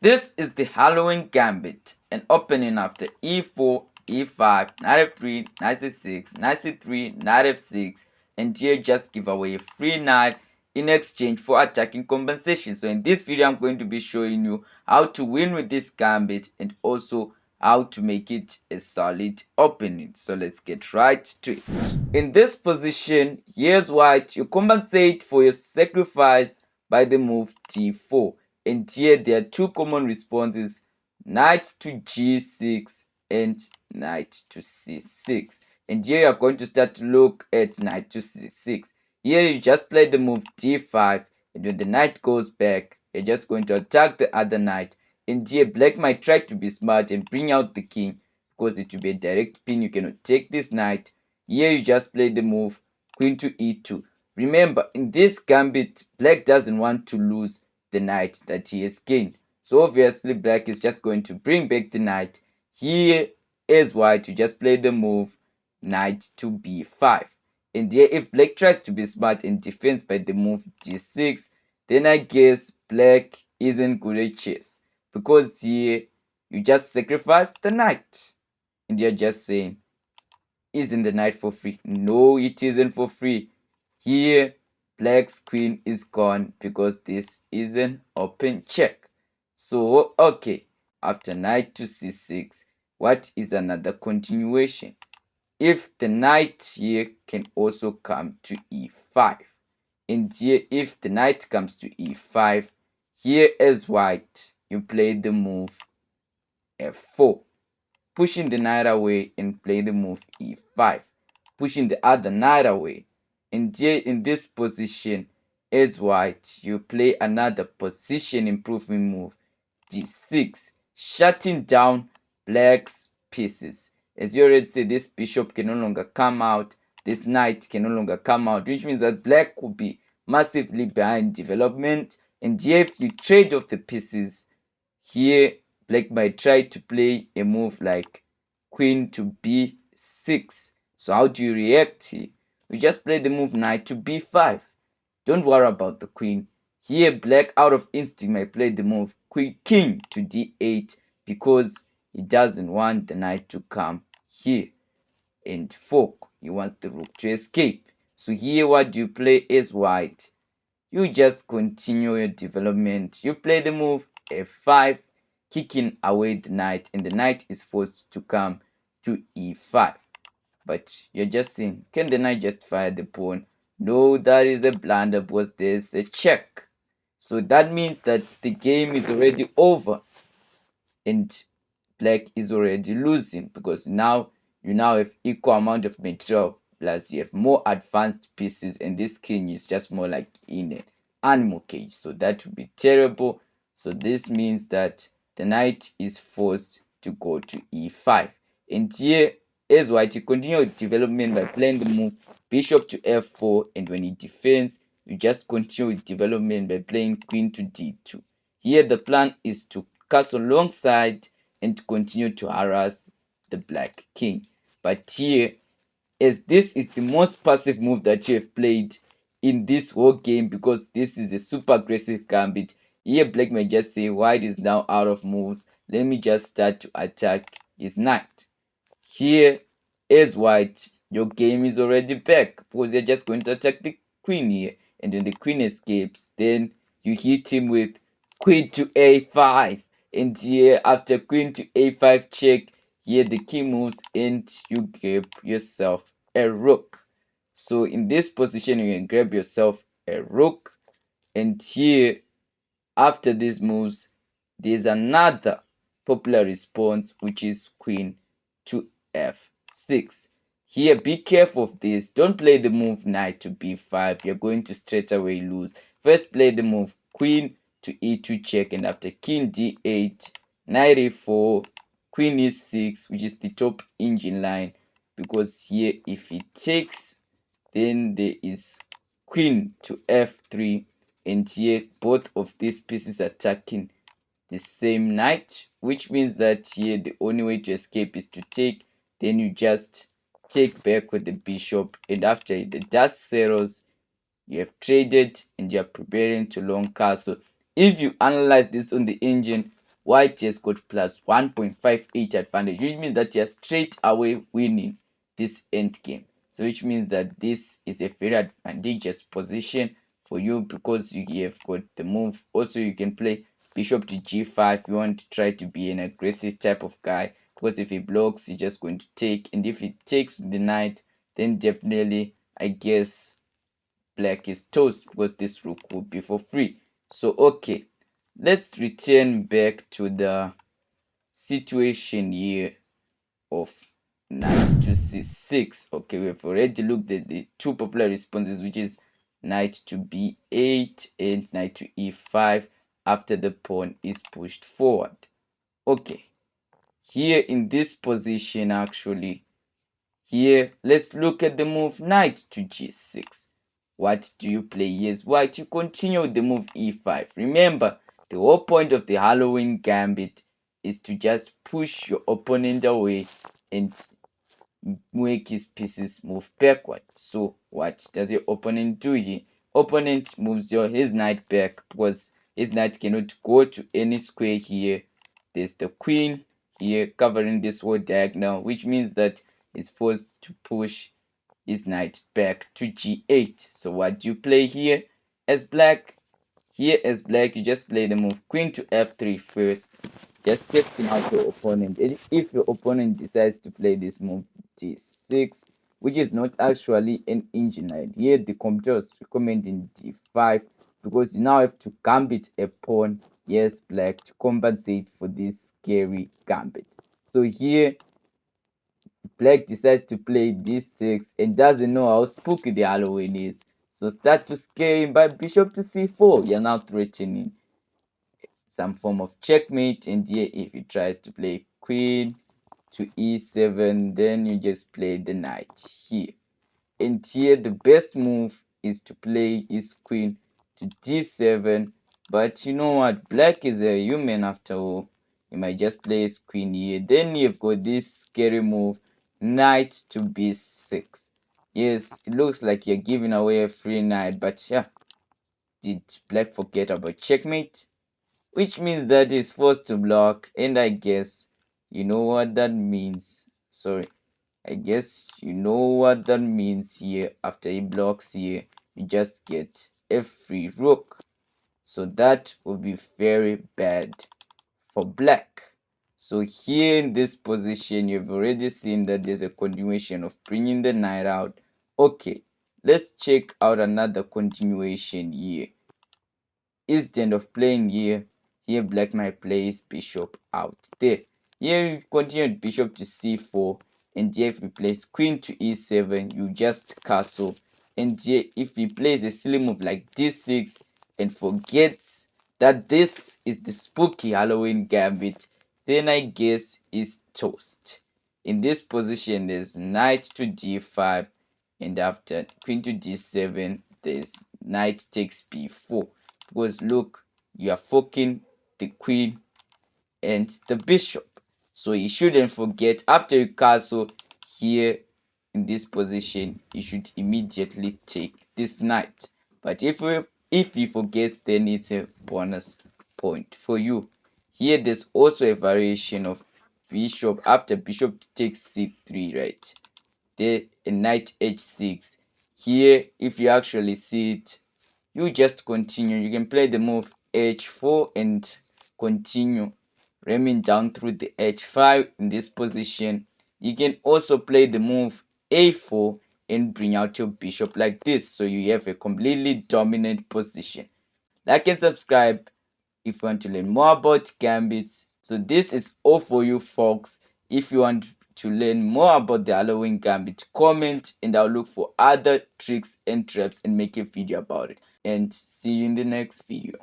This is the Halloween Gambit, an opening after e4, e5, knight f3, knight c6, knight c3, knight f6, and here just give away a free knight in exchange for attacking compensation. So in this video I'm going to be showing you how to win with this gambit and also how to make it a solid opening. So let's get right to it. In this position, here's white. You compensate for your sacrifice by the move d4. And here there are two common responses: knight to g6 and knight to c6. And here you are going to start to look at knight to c6. Here you just play the move d5, and when the knight goes back, you're just going to attack the other knight. And here black might try to be smart and bring out the king, because it will be a direct pin. You cannot take this knight. Here you just play the move queen to e2. Remember, in this gambit, black doesn't want to lose the knight that he has gained. So obviously black is just going to bring back the knight. Here is white. You just play the move knight to b5. And here if black tries to be smart and defends by the move d6, then I guess black isn't good at chess, because here you just sacrifice the knight. And you're just saying, isn't the knight for free? No, it isn't for free. Here black's queen is gone because this is an open check. So okay, after knight to c6, what is another continuation? If the knight here can also come to e5, and here if the knight comes to e5, here as white, you play the move f4, pushing the knight away, and play the move e5, pushing the other knight away. And here in this position as white, you play another position improving move d6, shutting down black's pieces. As you already said, this bishop can no longer come out, this knight can no longer come out, which means that black could be massively behind development. And here if you trade off the pieces, here black might try to play a move like queen to b6. So how do you react here? You just play the move knight to b5. Don't worry about the queen. Here black out of instinct might play the move king to d8, because he doesn't want the knight to come here and fork. He wants the rook to escape. So here what do you play as white? You just continue your development. You play the move f5, kicking away the knight, and the knight is forced to come to e5. But you're just saying, can the knight just fire the pawn? No, that is a blunder, because there's a check. So that means that the game is already over and black is already losing, because now you have equal amount of material, plus you have more advanced pieces, and this king is just more like in an animal cage. So that would be terrible. So this means that the knight is forced to go to e5. And here as white, you continue development by playing the move bishop to f4, and when he defends, you just continue with development by playing queen to d2. Here the plan is to castle alongside and continue to harass the black king. But here, as this is the most passive move that you have played in this whole game, because this is a super aggressive gambit, here black may just say, white is now out of moves, let me just start to attack his knight. Here as white, your game is already back, because you're just going to attack the queen here, and when the queen escapes, then you hit him with queen to a5. And here after queen to a5 check, here the king moves and you grab yourself a rook. So in this position you can grab yourself a rook, and here after these moves there's another popular response, which is queen to f6. Here be careful of this. Don't play the move knight to b5. You're going to straight away lose. First play the move queen to e2 check, and after king d8, knight a4, queen e6, which is the top engine line, because here if he takes, then there is queen to f3, and here both of these pieces attacking the same knight, which means that here the only way to escape is to take. Then you just take back with the bishop, and after the dust settles, you have traded and you are preparing to long castle. If you analyze this on the engine, white has got plus 1.58 advantage, which means that you're straight away winning this end game. So which means that this is a very advantageous position for you because you have got the move. Also, you can play bishop to g5. You want to try to be an aggressive type of guy, because if he blocks, he's just going to take, and if he takes the knight, then definitely I guess black is toast, because this rook will be for free. So okay, let's return back to the situation here of knight to c6. Okay, we've already looked at the two popular responses, which is knight to b8 and knight to e5 after the pawn is pushed forward. Okay, here in this position, actually, here let's look at the move knight to g6. What do you play here is white. You continue with the move e5. Remember, the whole point of the Halloween Gambit is to just push your opponent away and make his pieces move backward. So what does your opponent do here? Opponent moves his knight back because his knight cannot go to any square here. There's the queen here covering this whole diagonal, which means that he's forced to push his knight back to g8. So what do you play here as black? Here as black, you just play the move queen to f3 first, just testing out your opponent. And if your opponent decides to play this move d6, which is not actually an engineered, here the computer is recommending d5 because you now have to gambit a pawn, yes black, to compensate for this scary gambit. So here black decides to play d6 and doesn't know how spooky the Halloween is. So start to scare him by bishop to c4. You're now threatening some form of checkmate. And here if he tries to play queen to e7, then you just play the knight here. And here the best move is to play his queen to d7. But you know what? Black is a human after all. You might just play his queen here. Then you've got this scary move, knight to b6. Yes, it looks like you're giving away a free knight, but yeah, did black forget about checkmate? Which means that he's forced to block, and I guess you know what that means. Sorry, I guess you know what that means here. After he blocks here, you just get a free rook. So that will be very bad for black. So here in this position, you've already seen that there's a continuation of bringing the knight out. Okay, let's check out another continuation here. Instead of playing here black might play his bishop out there. Here you continue bishop to c4, and here if he plays queen to e7, you just castle. And here if he plays a silly move like d6 and forgets that this is the spooky Halloween Gambit, then I guess he's toast. In this position, there's knight to d5, and after queen to d7, there's knight takes b4. Because look, you are forking the queen and the bishop. So you shouldn't forget, after you castle here in this position, you should immediately take this knight. But if he forgets, then it's a bonus point for you. Here there's also a variation of bishop after bishop takes c3, right? There a knight h6. Here if you actually see it, you just continue. You can play the move h4 and continue ramming down through the h5 in this position. You can also play the move a4 and bring out your bishop like this, so you have a completely dominant position. Like and subscribe if you want to learn more about gambits. So this is all for you folks. If you want to learn more about the Halloween Gambit, comment and I'll look for other tricks and traps and make a video about it. And see you in the next video.